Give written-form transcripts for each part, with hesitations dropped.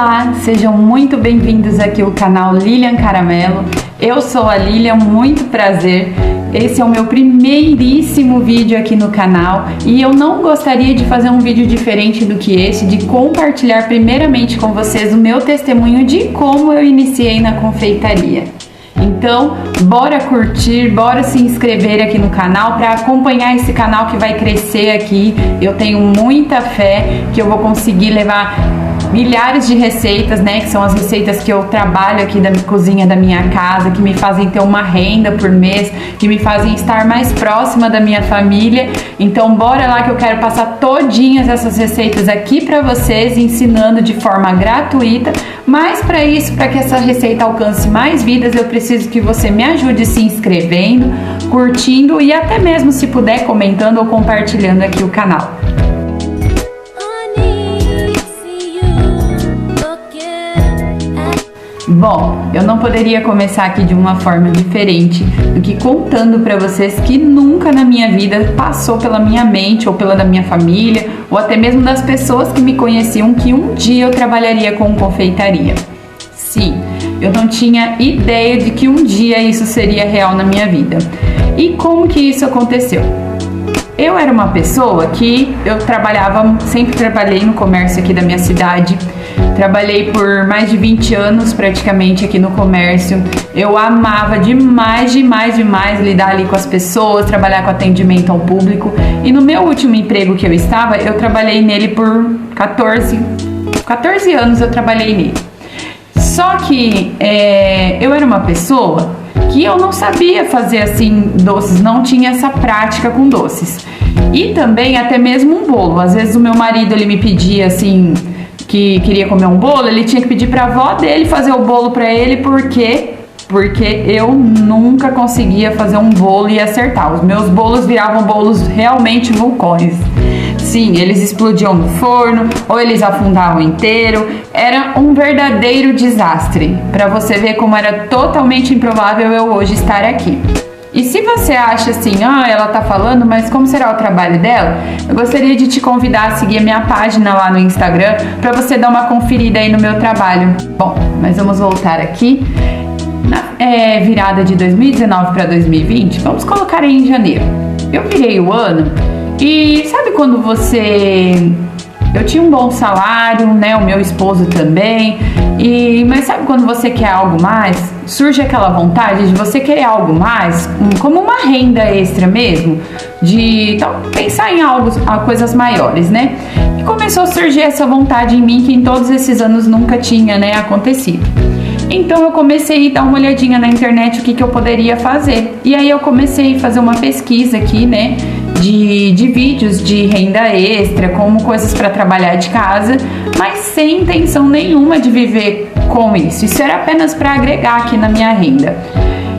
Olá, sejam muito bem-vindos aqui ao canal Lilian Caramelo. Eu sou a Lilian, muito prazer. Esse é o meu primeiríssimo vídeo aqui no canal e eu não gostaria de fazer um vídeo diferente do que esse, de compartilhar primeiramente com vocês o meu testemunho de como eu iniciei na confeitaria. Então, bora curtir, bora se inscrever aqui no canal para acompanhar esse canal que vai crescer aqui. Eu tenho muita fé que eu vou conseguir levar milhares de receitas, né, que são as receitas que eu trabalho aqui da cozinha da minha casa, que me fazem ter uma renda por mês, que me fazem estar mais próxima da minha família. Então bora lá que eu quero passar todinhas essas receitas aqui para vocês, ensinando de forma gratuita. Mas para isso, para que essa receita alcance mais vidas, eu preciso que você me ajude se inscrevendo, curtindo e até mesmo, se puder, comentando ou compartilhando aqui o canal. Bom, eu não poderia começar aqui de uma forma diferente do que contando para vocês que nunca na minha vida passou pela minha mente ou pela da minha família ou até mesmo das pessoas que me conheciam que um dia eu trabalharia com confeitaria. Sim, eu não tinha ideia de que um dia isso seria real na minha vida. E como que isso aconteceu? Eu era uma pessoa que sempre trabalhei no comércio aqui da minha cidade. Trabalhei por mais de 20 anos praticamente aqui no comércio. Eu amava demais lidar ali com as pessoas, trabalhar com atendimento ao público. E no meu último emprego que eu trabalhei nele por 14 anos eu trabalhei nele. Só que eu era uma pessoa que eu não sabia fazer assim doces, não tinha essa prática com doces. E também até mesmo um bolo. Às vezes o meu marido ele me pedia assim que queria comer um bolo, ele tinha que pedir para a avó dele fazer o bolo para ele, porque eu nunca conseguia fazer um bolo e acertar. Os meus bolos viravam bolos realmente vulcões. Sim, eles explodiam no forno ou eles afundavam inteiro. Era um verdadeiro desastre. Para você ver como era totalmente improvável eu hoje estar aqui. E se você acha assim, ela tá falando, mas como será o trabalho dela? Eu gostaria de te convidar a seguir a minha página lá no Instagram para você dar uma conferida aí no meu trabalho. Bom, mas vamos voltar aqui. Na virada de 2019 para 2020, vamos colocar aí em janeiro. Eu virei o ano e sabe quando eu tinha um bom salário, né? O meu esposo também. Mas sabe quando você quer algo mais? Surge aquela vontade de você querer algo mais, como uma renda extra mesmo, então, pensar em coisas maiores, né? E começou a surgir essa vontade em mim que em todos esses anos nunca tinha, né, acontecido. Então eu comecei a dar uma olhadinha na internet o que eu poderia fazer. E aí eu comecei a fazer uma pesquisa aqui, né, de vídeos de renda extra, como coisas para trabalhar de casa, mas sem intenção nenhuma de viver com isso. Isso era apenas para agregar aqui na minha renda.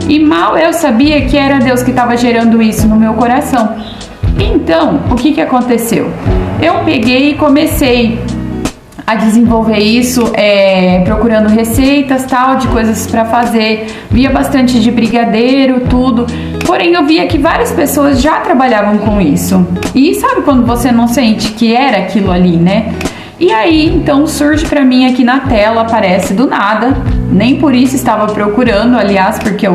E mal eu sabia que era Deus que estava gerando isso no meu coração. Então, o que aconteceu? Eu peguei e comecei a desenvolver isso, procurando receitas, de coisas para fazer. Via bastante de brigadeiro, tudo. Porém, eu via que várias pessoas já trabalhavam com isso. E sabe quando você não sente que era aquilo ali, né? E aí, então, surge pra mim aqui na tela, aparece do nada. Nem por isso estava procurando, aliás, porque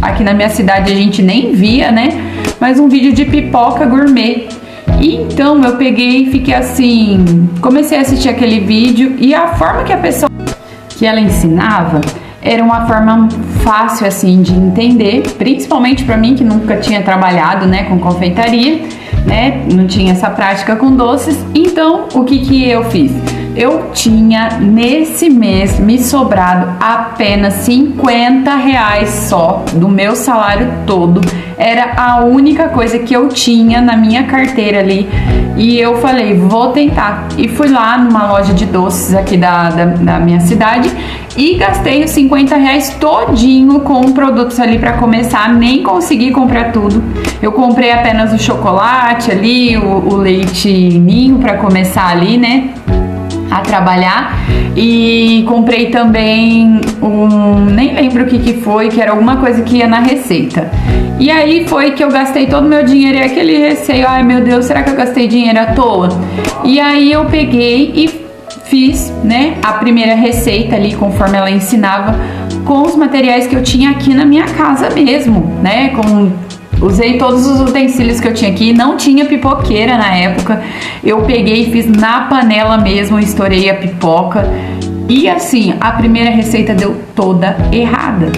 aqui na minha cidade a gente nem via, né? Mas um vídeo de pipoca gourmet. E então eu peguei e fiquei assim, comecei a assistir aquele vídeo e a forma que a pessoa que ela ensinava era uma forma fácil assim de entender, principalmente para mim que nunca tinha trabalhado, né, com confeitaria, né, não tinha essa prática com doces. Então o que eu fiz? Eu tinha nesse mês me sobrado apenas R$50 só do meu salário todo. Era a única coisa que eu tinha na minha carteira ali. E eu falei, vou tentar. E fui lá numa loja de doces aqui da minha cidade e gastei os R$50 todinho com produtos ali para começar. Nem consegui comprar tudo. Eu comprei apenas o chocolate ali, o leite ninho para começar ali, né, a trabalhar. E comprei também nem lembro o que foi, que era alguma coisa que ia na receita. E aí foi que eu gastei todo o meu dinheiro e aquele receio, ai meu Deus, será que eu gastei dinheiro à toa? E aí eu peguei e fiz, né, a primeira receita ali, conforme ela ensinava, com os materiais que eu tinha aqui na minha casa mesmo, né, usei todos os utensílios que eu tinha aqui, não tinha pipoqueira na época, eu peguei e fiz na panela mesmo, estourei a pipoca, e assim, a primeira receita deu toda errada.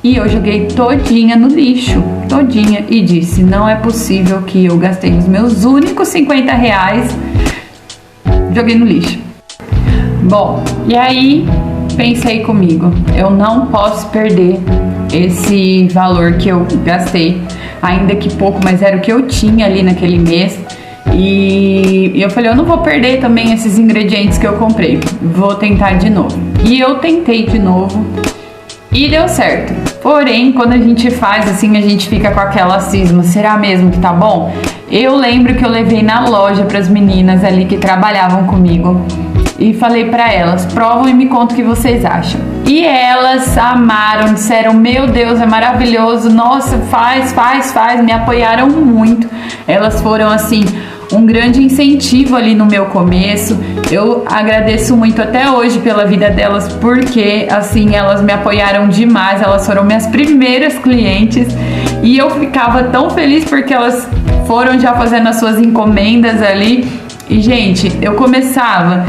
E eu joguei todinha no lixo, todinha, e disse, não é possível que eu gastei os meus únicos 50 reais, joguei no lixo. Bom, e aí pensei comigo, eu não posso perder esse valor que eu gastei, ainda que pouco, mas era o que eu tinha ali naquele mês. E eu falei, eu não vou perder também esses ingredientes que eu comprei, vou tentar de novo. E eu tentei de novo e deu certo. Porém, quando a gente faz assim, a gente fica com aquela cisma, será mesmo que tá bom? Eu lembro que eu levei na loja para as meninas ali que trabalhavam comigo e falei para elas, provam e me contam o que vocês acham. E elas amaram, disseram, meu Deus, é maravilhoso, nossa, faz, me apoiaram muito. Elas foram assim, um grande incentivo ali no meu começo. Eu agradeço muito até hoje pela vida delas, porque assim, elas me apoiaram demais, elas foram minhas primeiras clientes e eu ficava tão feliz porque elas foram já fazendo as suas encomendas ali. E gente, eu começava,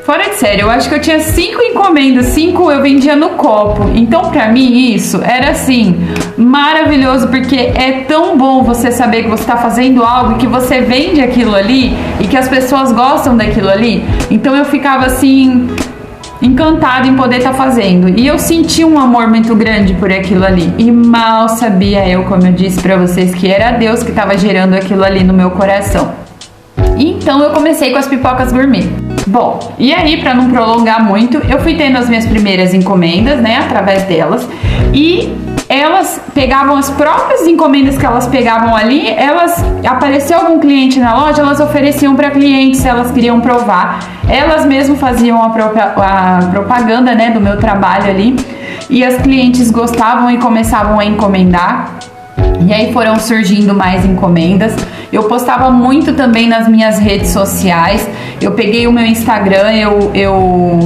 fora de sério, eu acho que eu tinha 5 encomendas, 5 eu vendia no copo. Então pra mim isso era assim, maravilhoso, porque é tão bom você saber que você tá fazendo algo e que você vende aquilo ali e que as pessoas gostam daquilo ali. Então eu ficava assim, encantada em poder estar fazendo. E eu senti um amor muito grande por aquilo ali. E mal sabia eu, como eu disse pra vocês, que era Deus que estava gerando aquilo ali no meu coração. Então eu comecei com as pipocas gourmet. Bom, e aí, para não prolongar muito, eu fui tendo as minhas primeiras encomendas, né, através delas, e elas pegavam as próprias encomendas que elas pegavam ali, apareceu algum cliente na loja, elas ofereciam para clientes se elas queriam provar, elas mesmo faziam a propaganda, né, do meu trabalho ali, e as clientes gostavam e começavam a encomendar. E aí foram surgindo mais encomendas. Eu postava muito também nas minhas redes sociais. Eu peguei o meu Instagram,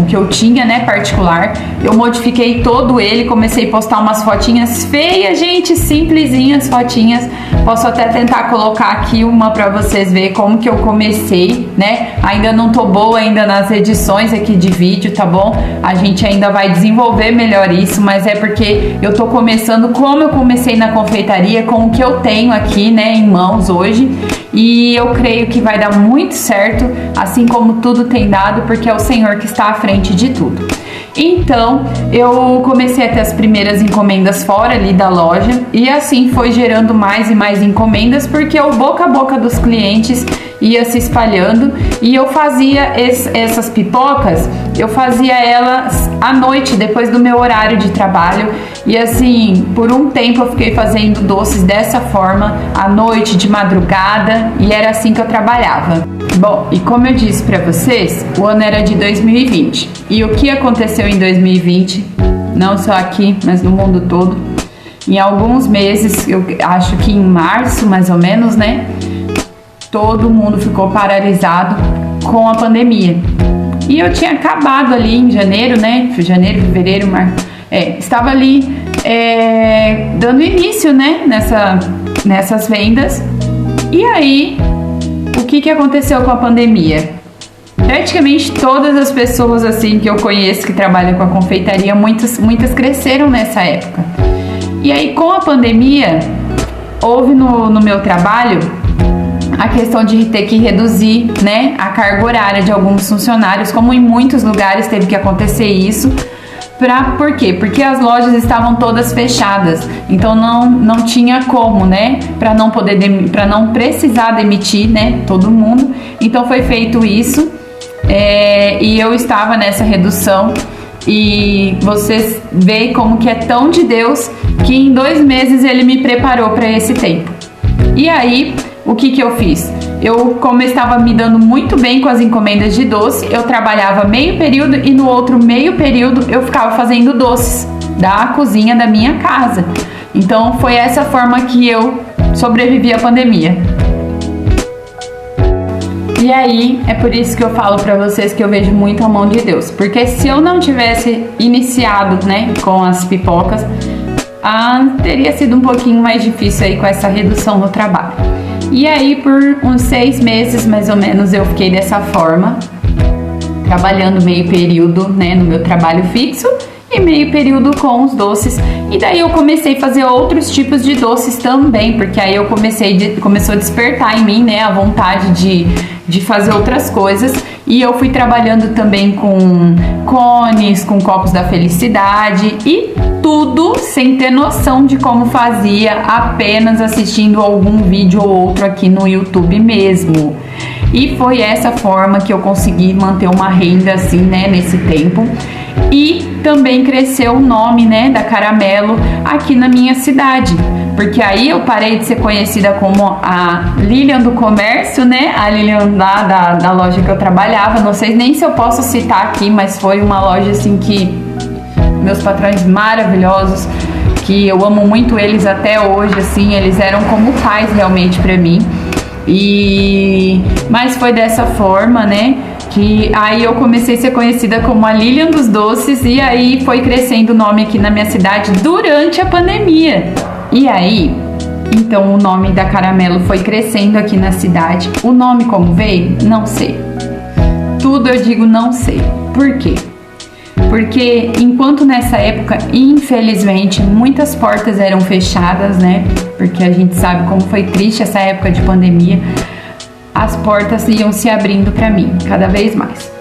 que eu tinha, né, particular. Eu modifiquei todo ele, comecei a postar umas fotinhas feias, gente, simplesinhas fotinhas. Posso até tentar colocar aqui uma pra vocês verem como que eu comecei, né? Ainda não tô boa ainda nas edições aqui de vídeo, tá bom? A gente ainda vai desenvolver melhor isso, mas é porque eu tô começando como eu comecei na confeitaria, com o que eu tenho aqui, né, em mãos hoje, e eu creio que vai dar muito certo, assim como tudo tem dado, porque é o Senhor que está à frente de tudo. Então, eu comecei a ter as primeiras encomendas fora ali da loja, e assim foi gerando mais e mais encomendas, porque o boca a boca dos clientes ia se espalhando, e eu fazia essas pipocas, eu fazia elas à noite, depois do meu horário de trabalho, e assim, por um tempo eu fiquei fazendo doces dessa forma, à noite, de madrugada, e era assim que eu trabalhava. Bom, e como eu disse pra vocês, o ano era de 2020, e o que aconteceu em 2020, não só aqui, mas no mundo todo, em alguns meses, eu acho que em março mais ou menos, né, todo mundo ficou paralisado com a pandemia. E eu tinha acabado ali em janeiro, né, janeiro, fevereiro, março, estava ali dando início, né, nessas vendas. E aí, o que aconteceu com a pandemia? Praticamente todas as pessoas assim que eu conheço que trabalham com a confeitaria, muitas cresceram nessa época. E aí, com a pandemia, houve no meu trabalho a questão de ter que reduzir, né, a carga horária de alguns funcionários, como em muitos lugares teve que acontecer isso. Por quê? Porque as lojas estavam todas fechadas, então não tinha como, né, para não precisar demitir, né, todo mundo. Então foi feito isso, e eu estava nessa redução, e vocês veem como que é tão de Deus que em 2 meses ele me preparou para esse tempo. E aí, o que eu fiz? Como eu estava me dando muito bem com as encomendas de doce, eu trabalhava meio período e no outro meio período eu ficava fazendo doces da cozinha da minha casa. Então foi essa forma que eu sobrevivi à pandemia. E aí, é por isso que eu falo pra vocês que eu vejo muito a mão de Deus. Porque se eu não tivesse iniciado, né, com as pipocas, teria sido um pouquinho mais difícil aí com essa redução no trabalho. E aí, por uns 6 meses, mais ou menos, eu fiquei dessa forma, trabalhando meio período, né, no meu trabalho fixo e meio período com os doces. E daí eu comecei a fazer outros tipos de doces também, porque aí eu começou a despertar em mim, né, a vontade de fazer outras coisas. E eu fui trabalhando também com cones, com copos da felicidade e tudo sem ter noção de como fazia, apenas assistindo algum vídeo ou outro aqui no YouTube mesmo. E foi essa forma que eu consegui manter uma renda assim, né, nesse tempo. E também cresceu o nome, né, da Caramelo aqui na minha cidade. Porque aí eu parei de ser conhecida como a Lilian do comércio, né? A Lilian da loja que eu trabalhava. Não sei nem se eu posso citar aqui, mas foi uma loja assim que meus patrões maravilhosos, que eu amo muito eles até hoje, assim, eles eram como pais realmente pra mim. Mas foi dessa forma, né, que aí eu comecei a ser conhecida como a Lilian dos Doces, e aí foi crescendo o nome aqui na minha cidade durante a pandemia. E aí, então o nome da Caramelo foi crescendo aqui na cidade. O nome como veio? Não sei. Tudo eu digo não sei. Por quê? Porque enquanto nessa época, infelizmente, muitas portas eram fechadas, né? Porque a gente sabe como foi triste essa época de pandemia. As portas iam se abrindo para mim, cada vez mais.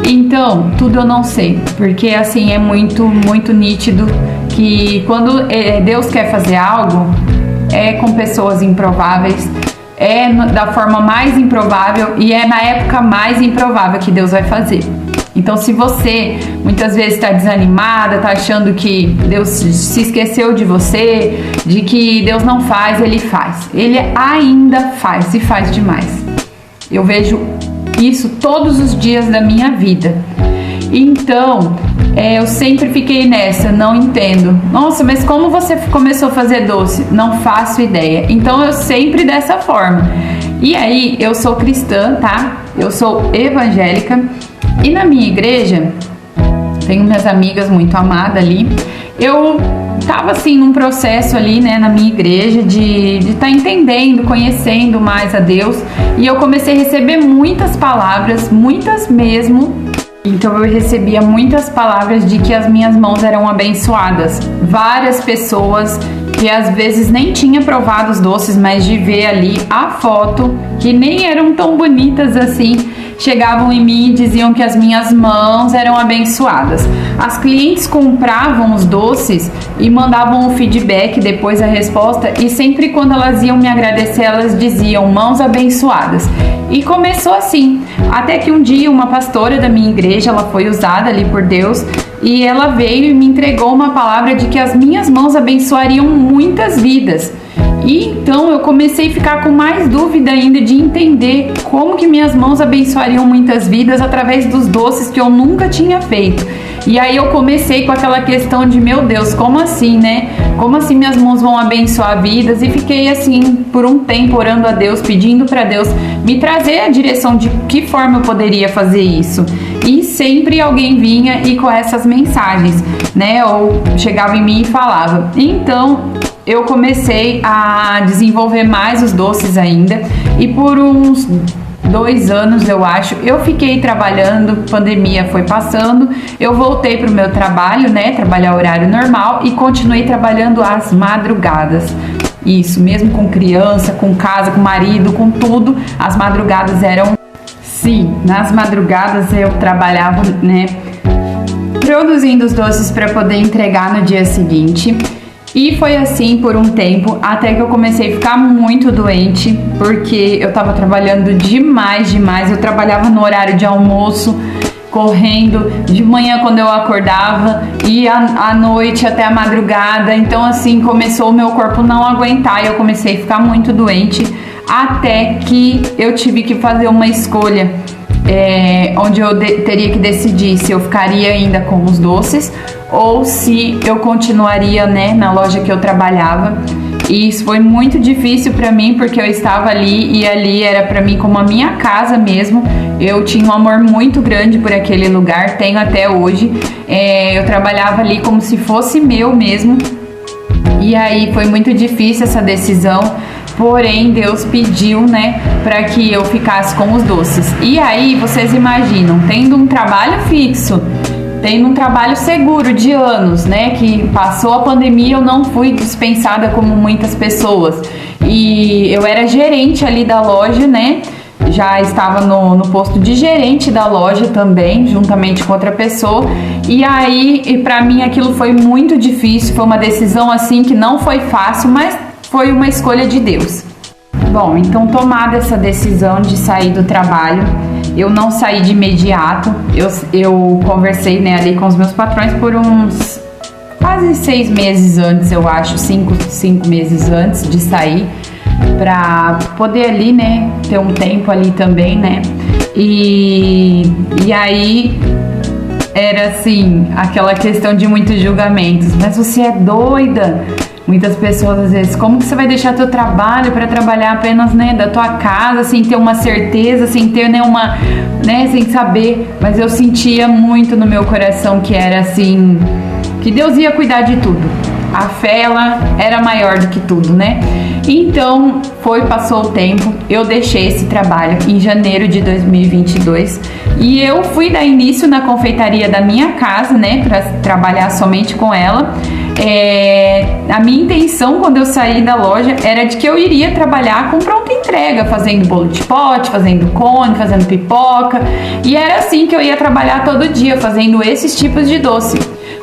Então, tudo eu não sei, porque assim é muito, muito nítido que quando Deus quer fazer algo, é com pessoas improváveis, é da forma mais improvável e é na época mais improvável que Deus vai fazer. Então, se você muitas vezes está desanimada, está achando que Deus se esqueceu de você, de que Deus não faz, Ele faz. Ele ainda faz e faz demais. Eu vejo isso todos os dias da minha vida. Então, eu sempre fiquei nessa, não entendo. Nossa, mas como você começou a fazer doce? Não faço ideia. Então, eu sempre dessa forma. E aí, eu sou cristã, tá? Eu sou evangélica. E na minha igreja, tenho minhas amigas muito amadas ali. Eu tava assim num processo ali, né, na minha igreja de estar entendendo, conhecendo mais a Deus. E eu comecei a receber muitas palavras, muitas mesmo. Então eu recebia muitas palavras de que as minhas mãos eram abençoadas. Várias pessoas que às vezes nem tinha provado os doces, mas de ver ali a foto, que nem eram tão bonitas assim, chegavam em mim e diziam que as minhas mãos eram abençoadas. As clientes compravam os doces e mandavam o feedback depois, a resposta, e sempre quando elas iam me agradecer, elas diziam mãos abençoadas. E começou assim, até que um dia uma pastora da minha igreja, ela foi usada ali por Deus, e ela veio e me entregou uma palavra de que as minhas mãos abençoariam muitas vidas. E então eu comecei a ficar com mais dúvida ainda de entender como que minhas mãos abençoariam muitas vidas através dos doces que eu nunca tinha feito. E aí eu comecei com aquela questão de, meu Deus, como assim, né? Como assim minhas mãos vão abençoar vidas? E fiquei assim por um tempo orando a Deus, pedindo para Deus me trazer a direção de que forma eu poderia fazer isso. E sempre alguém vinha e com essas mensagens, né? Ou chegava em mim e falava. Então eu comecei a desenvolver mais os doces ainda, e por uns 2 anos, eu acho, eu fiquei trabalhando, pandemia foi passando, eu voltei pro meu trabalho, né, trabalhar horário normal, e continuei trabalhando às madrugadas. Isso, mesmo com criança, com casa, com marido, com tudo, as madrugadas eram... Sim, nas madrugadas eu trabalhava, né, produzindo os doces para poder entregar no dia seguinte. E foi assim por um tempo, até que eu comecei a ficar muito doente, porque eu tava trabalhando demais. Eu trabalhava no horário de almoço, correndo de manhã quando eu acordava, e à noite até a madrugada. Então assim, começou o meu corpo não aguentar e eu comecei a ficar muito doente, até que eu tive que fazer uma escolha, onde eu teria que decidir se eu ficaria ainda com os doces ou se eu continuaria, né, na loja que eu trabalhava. E isso foi muito difícil para mim, porque eu estava ali e ali era para mim como a minha casa mesmo. Eu tinha um amor muito grande por aquele lugar, tenho até hoje. Eu trabalhava ali como se fosse meu mesmo. E aí foi muito difícil essa decisão, porém Deus pediu, né, para que eu ficasse com os doces. E aí vocês imaginam, tendo um trabalho fixo, tendo um trabalho seguro de anos, né, que passou a pandemia, eu não fui dispensada como muitas pessoas. E eu era gerente ali da loja, né, já estava no posto de gerente da loja também, juntamente com outra pessoa. E aí, para mim aquilo foi muito difícil, foi uma decisão assim que não foi fácil, mas foi uma escolha de Deus. Bom, então tomada essa decisão de sair do trabalho, eu não saí de imediato, eu conversei, né, ali com os meus patrões por uns quase 6 meses antes, eu acho, 5 meses antes de sair, para poder ali, né, ter um tempo ali também, né, e aí era assim, aquela questão de muitos julgamentos, mas você é doida? Muitas pessoas às vezes, como que você vai deixar teu trabalho para trabalhar apenas, né, da tua casa, sem ter uma certeza, sem ter nenhuma, né, sem saber, mas eu sentia muito no meu coração que era assim, que Deus ia cuidar de tudo. A fé, ela era maior do que tudo, né? Então, passou o tempo, eu deixei esse trabalho em janeiro de 2022 e eu fui dar início na confeitaria da minha casa, né, para trabalhar somente com ela. A minha intenção quando eu saí da loja era de que eu iria trabalhar com pronta entrega, fazendo bolo de pote, fazendo cone, fazendo pipoca, e era assim que eu ia trabalhar todo dia, fazendo esses tipos de doce.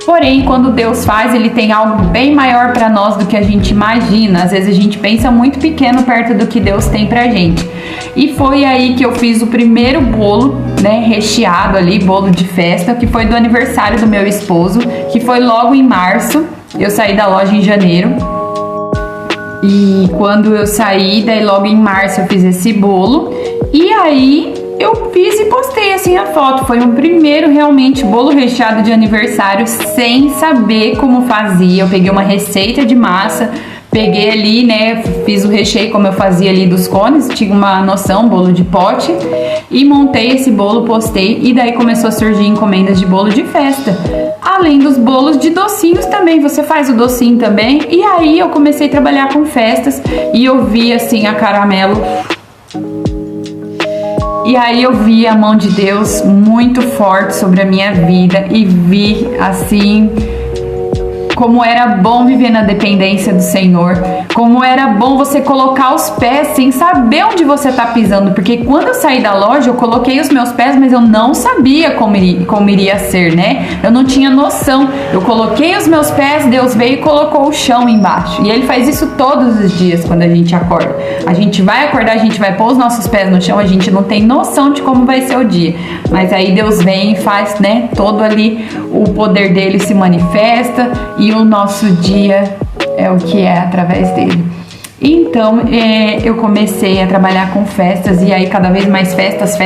Porém, quando Deus faz, Ele tem algo bem maior para nós do que a gente imagina. Às vezes a gente pensa muito pequeno perto do que Deus tem pra gente. E foi aí que eu fiz o primeiro bolo, né, recheado ali, bolo de festa, que foi do aniversário do meu esposo, que foi logo em março. Eu saí da loja em janeiro. E quando eu saí, daí logo em março eu fiz esse bolo. E aí eu fiz e postei assim a foto. Foi o primeiro realmente bolo recheado de aniversário sem saber como fazia. Eu peguei uma receita de massa, peguei ali, né, fiz o recheio como eu fazia ali dos cones, tinha uma noção, bolo de pote, e montei esse bolo, postei, e daí começou a surgir encomendas de bolo de festa. Além dos bolos de docinhos também, você faz o docinho também. E aí eu comecei a trabalhar com festas e eu vi assim a Caramelo. E aí eu vi a mão de Deus muito forte sobre a minha vida e vi assim como era bom viver na dependência do Senhor, como era bom você colocar os pés sem saber onde você tá pisando, porque quando eu saí da loja eu coloquei os meus pés, mas eu não sabia como iria ser, né? Eu não tinha noção. Eu coloquei os meus pés, Deus veio e colocou o chão embaixo. E Ele faz isso todos os dias quando a gente acorda. A gente vai acordar, a gente vai pôr os nossos pés no chão, a gente não tem noção de como vai ser o dia. Mas aí Deus vem e faz, né, todo ali o poder dele se manifesta e o nosso dia é o que é através dele. Então eu comecei a trabalhar com festas e aí cada vez mais festas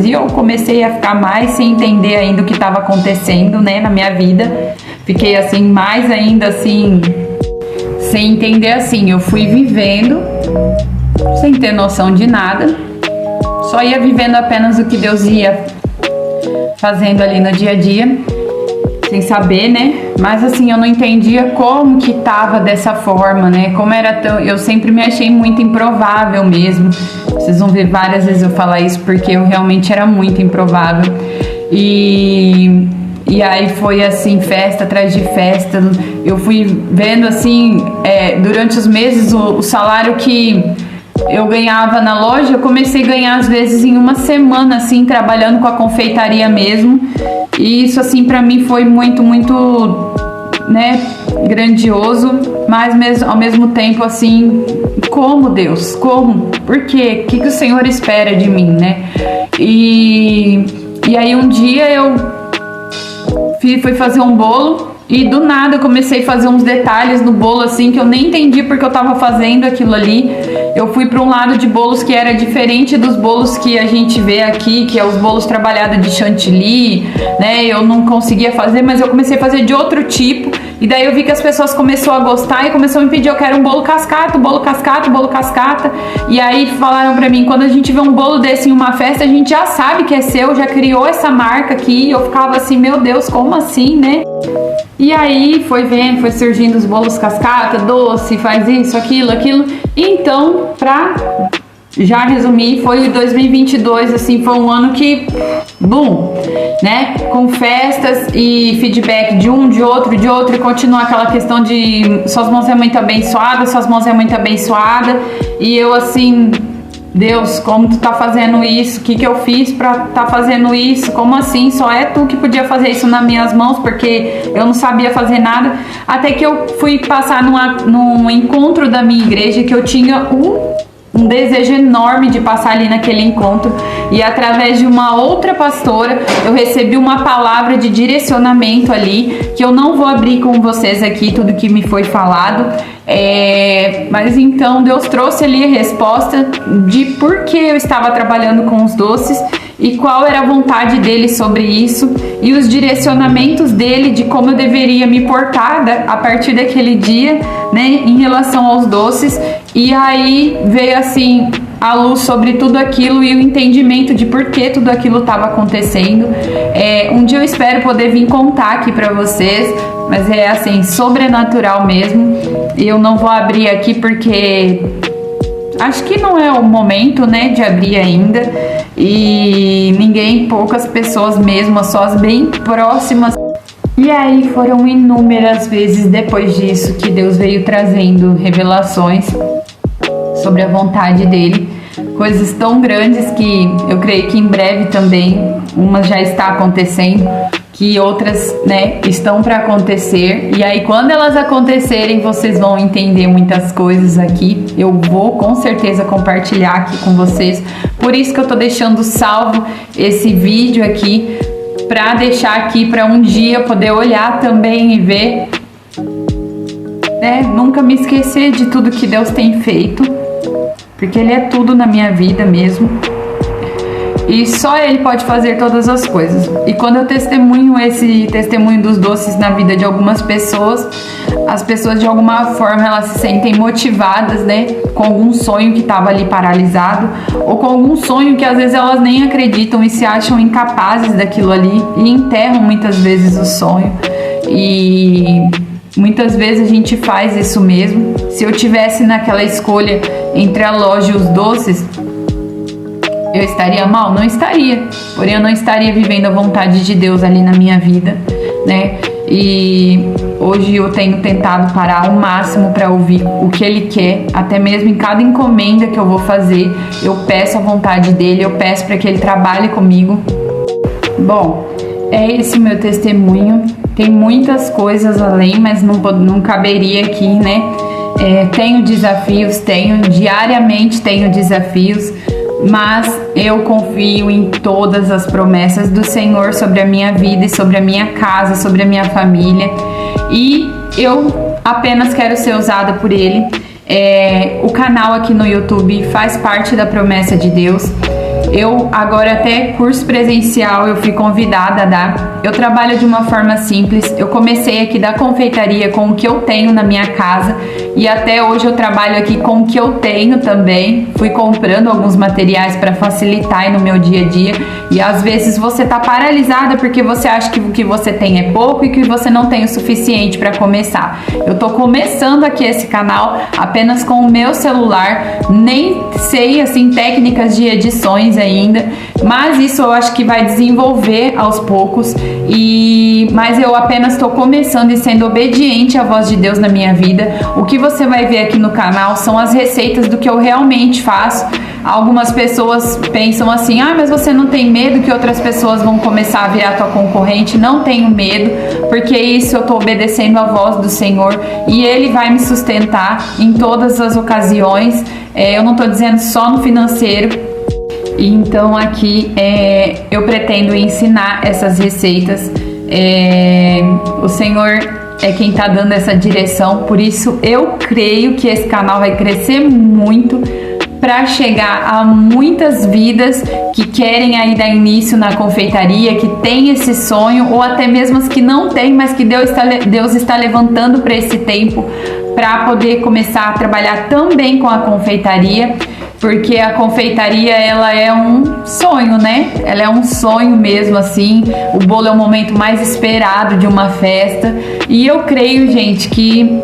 e eu comecei a ficar mais sem entender ainda o que estava acontecendo, né, na minha vida. Fiquei assim mais ainda assim sem entender, assim, eu fui vivendo sem ter noção de nada, só ia vivendo apenas o que Deus ia fazendo ali no dia a dia, sem saber, né? Mas assim, eu não entendia como que tava dessa forma, né? Como era tão... Eu sempre me achei muito improvável mesmo. Vocês vão ver várias vezes eu falar isso, porque eu realmente era muito improvável. E aí foi assim, festa atrás de festa. Eu fui vendo assim, durante os meses, o salário que eu ganhava na loja, eu comecei a ganhar às vezes em uma semana, assim, trabalhando com a confeitaria mesmo. E isso, assim, pra mim foi muito, né, grandioso, mas mesmo, ao mesmo tempo, assim, como Deus? Como? Por quê? O que o Senhor espera de mim, né? E aí um dia eu fui fazer um bolo e do nada eu comecei a fazer uns detalhes no bolo, assim, que eu nem entendi porque eu tava fazendo aquilo ali. Eu fui para um lado de bolos que era diferente dos bolos que a gente vê aqui, que é os bolos trabalhados de chantilly, né? Eu não conseguia fazer, mas eu comecei a fazer de outro tipo, E daí eu vi que as pessoas começaram a gostar e começou a me pedir, eu quero um bolo cascata, bolo cascata, bolo cascata. E aí falaram pra mim, quando a gente vê um bolo desse em uma festa, a gente já sabe que é seu, já criou essa marca aqui. Eu ficava assim, meu Deus, como assim, né? E aí foi vendo, foi surgindo os bolos cascata, doce, faz isso, aquilo. Então, pra já resumir, foi 2022, assim, foi um ano que, boom, né? Com festas e feedback de um, de outro, e continua aquela questão de suas mãos é muito abençoada, suas mãos é muito abençoada. E eu assim, Deus, como tu tá fazendo isso? O que eu fiz pra tá fazendo isso? Como assim? Só é tu que podia fazer isso nas minhas mãos, porque eu não sabia fazer nada. Até que eu fui passar num encontro da minha igreja, que eu tinha um desejo enorme de passar ali naquele encontro, e através de uma outra pastora eu recebi uma palavra de direcionamento ali, que eu não vou abrir com vocês aqui tudo que me foi falado, mas então Deus trouxe ali a resposta de por que eu estava trabalhando com os doces e qual era a vontade dele sobre isso, e os direcionamentos dele de como eu deveria me portar a partir daquele dia, né, em relação aos doces. E aí veio assim a luz sobre tudo aquilo e o entendimento de por que tudo aquilo estava acontecendo. Um dia eu espero poder vir contar aqui para vocês, mas é assim, sobrenatural mesmo. Eu não vou abrir aqui porque acho que não é o momento, né, de abrir ainda. E poucas pessoas mesmo, só as bem próximas. E aí foram inúmeras vezes depois disso que Deus veio trazendo revelações sobre a vontade dele, coisas tão grandes que eu creio que em breve também uma já está acontecendo, que outras, né, estão para acontecer. E aí quando elas acontecerem, vocês vão entender muitas coisas aqui. Eu vou com certeza compartilhar aqui com vocês. Por isso que eu tô deixando salvo esse vídeo aqui, para deixar aqui para um dia poder olhar também e ver, né, nunca me esquecer de tudo que Deus tem feito, porque Ele é tudo na minha vida mesmo. E só Ele pode fazer todas as coisas. E quando eu testemunho esse testemunho dos doces na vida de algumas pessoas, as pessoas de alguma forma elas se sentem motivadas, né? Com algum sonho que estava ali paralisado, ou com algum sonho que às vezes elas nem acreditam e se acham incapazes daquilo ali, e enterram muitas vezes o sonho. E muitas vezes a gente faz isso mesmo. Se eu tivesse naquela escolha entre a loja e os doces, eu estaria mal? Não estaria. Porém, eu não estaria vivendo a vontade de Deus ali na minha vida, né? E hoje eu tenho tentado parar ao máximo para ouvir o que Ele quer. Até mesmo em cada encomenda que eu vou fazer, eu peço a vontade dEle, eu peço para que Ele trabalhe comigo. Bom, é esse o meu testemunho. Tem muitas coisas além, mas não caberia aqui, né? Tenho desafios, diariamente tenho desafios, mas eu confio em todas as promessas do Senhor sobre a minha vida e sobre a minha casa, sobre a minha família, e eu apenas quero ser usada por Ele. O canal aqui no YouTube faz parte da promessa de Deus. Eu agora até curso presencial eu fui convidada a dar. Eu trabalho de uma forma simples. Eu comecei aqui da confeitaria com o que eu tenho na minha casa, e até hoje eu trabalho aqui com o que eu tenho também. Fui comprando alguns materiais para facilitar aí no meu dia a dia. E às vezes você tá paralisada porque você acha que o que você tem é pouco e que você não tem o suficiente para começar. Eu tô começando aqui esse canal apenas com o meu celular, nem sei assim técnicas de edições ainda, mas isso eu acho que vai desenvolver aos poucos. Mas eu apenas estou começando e sendo obediente à voz de Deus na minha vida. O que você vai ver aqui no canal são as receitas do que eu realmente faço. Algumas pessoas pensam assim: mas você não tem medo que outras pessoas vão começar a virar tua concorrente? Não tenho medo, porque isso eu estou obedecendo à voz do Senhor e Ele vai me sustentar em todas as ocasiões. Eu não estou dizendo só no financeiro. Então aqui eu pretendo ensinar essas receitas. O Senhor é quem está dando essa direção, por isso eu creio que esse canal vai crescer muito, para chegar a muitas vidas que querem aí dar início na confeitaria, que tem esse sonho, ou até mesmo as que não tem, mas que Deus está levantando para esse tempo, para poder começar a trabalhar também com a confeitaria, porque a confeitaria, ela é um sonho, né? Ela é um sonho mesmo, assim. O bolo é o momento mais esperado de uma festa, e eu creio, gente, que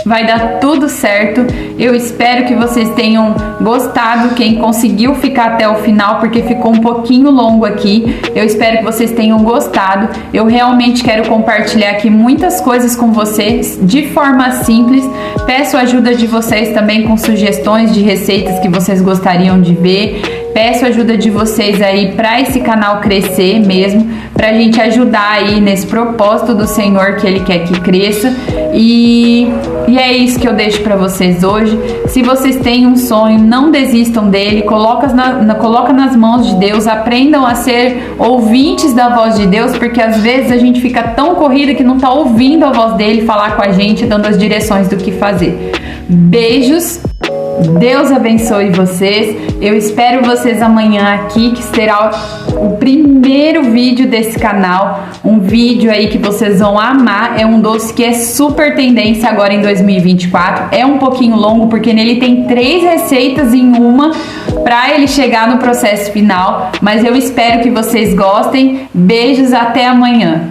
vai dar tudo certo. Eu espero que vocês tenham gostado, quem conseguiu ficar até o final, porque ficou um pouquinho longo aqui. Eu espero que vocês tenham gostado. Eu realmente quero compartilhar aqui muitas coisas com vocês de forma simples. Peço a ajuda de vocês também com sugestões de receitas que vocês gostariam de ver. Peço a ajuda de vocês aí para esse canal crescer mesmo, para a gente ajudar aí nesse propósito do Senhor que Ele quer que cresça. E é isso que eu deixo para vocês hoje. Se vocês têm um sonho, não desistam dele, coloca nas mãos de Deus, aprendam a ser ouvintes da voz de Deus, porque às vezes a gente fica tão corrida que não está ouvindo a voz dele falar com a gente, dando as direções do que fazer. Beijos! Deus abençoe vocês. Eu espero vocês amanhã aqui, que será o primeiro vídeo desse canal. Um vídeo aí que vocês vão amar. É um doce que é super tendência agora em 2024. É um pouquinho longo porque nele tem 3 receitas em uma para ele chegar no processo final. Mas eu espero que vocês gostem. Beijos, até amanhã.